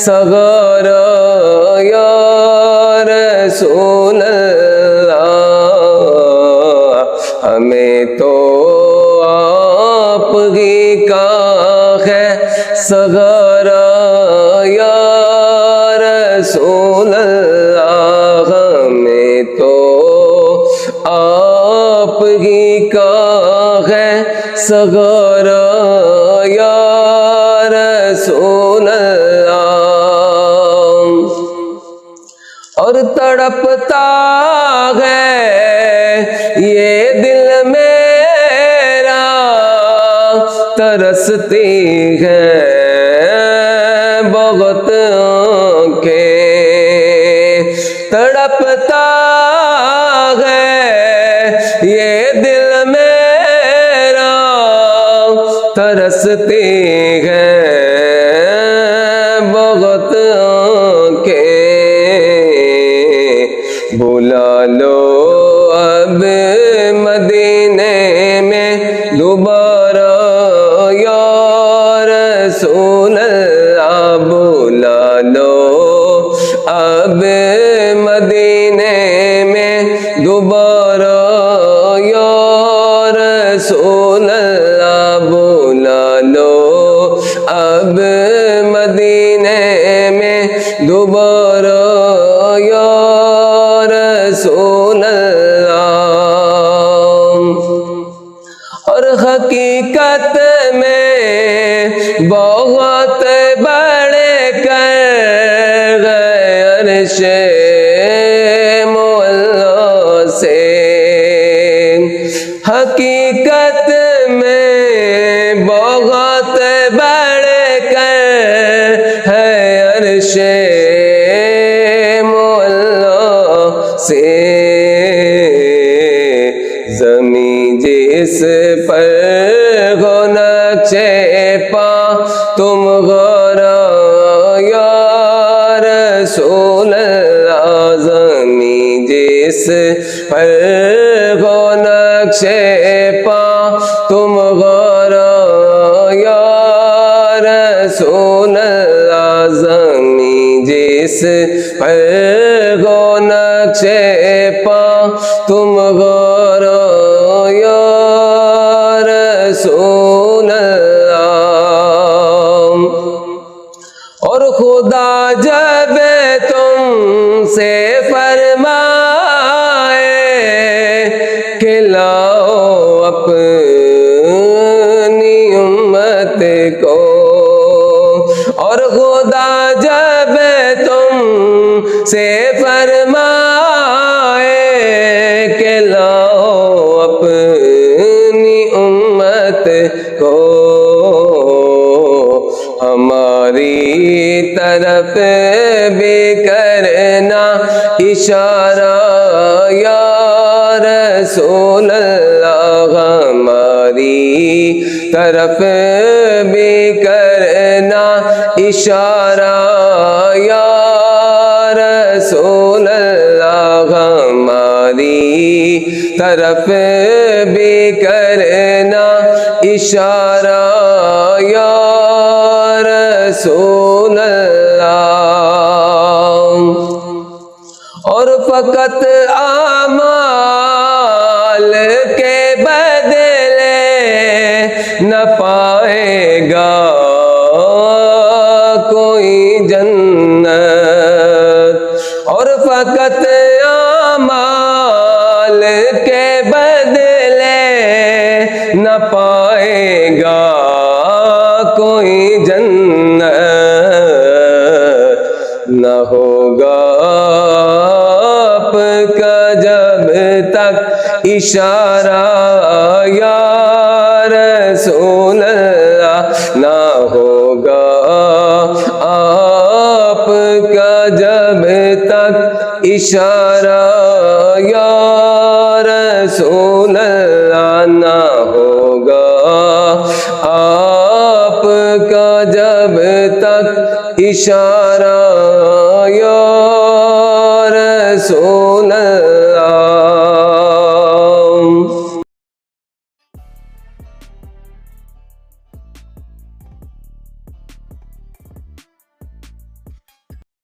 صغرا یا رسول اللہ، ہمیں تو آپ ہی کا ہے صغرا یا رسول اللہ، ہمیں تو آپ ہی کا ہے صغرا یا رسول اللہ۔ اور تڑپتا ہے یہ دل میرا، ترستی ہے بہت آنکھیں، تڑپتا ہے یہ دل میرا، ترستی ہے بہت آنکھیں، بلا لو اب مدینے میں دوبارہ یا رسول اللہ، بلا لو اب مدینے میں دوبارہ یا رسول اللہ، بلا لو اب مدینے میں دوبارہ یا رسول اللہ۔ اور حقیقت میں بہت بڑے کر گئے عرش مولا سے، حقیقت میں بہت بڑے کر ہے عرش مولا سے، زمین جس پر ہو نقشے پا تم غورا یا رسول اللہ، زمین جس پر ہو نقشے پا تم غورا یا رسول اللہ، زمین جس پر ہو نقشے پا تم غورا یا رسول اللہ۔ اور خدا جب تم سے فرمائے کہ لاؤ اپنی امت کو، اور خدا جب تم سے فرمائے کہ لاؤ اپنی امت کو، ہماری طرف بھی کرنا اشارہ یا رسول اللہ، ہماری طرف بھی کرنا اشارہ یا رسول اللہ، ہماری طرف بھی کرنا اشارہ یا رسول اللہ۔ اور فقط اعمال کے بدلے نہ پائے گا کوئی جنت، اور فقط اعمال کے بدلے نہ پائے گا کوئی جنت، نہ ہوگا آپ کا جب تک اشارہ یا رسول اللہ، نہ ہوگا آپ کا جب تک اشارہ یا رسول اللہ، نہ ہوگا آپ کا جب تک اشارہ یا رسول اللہ۔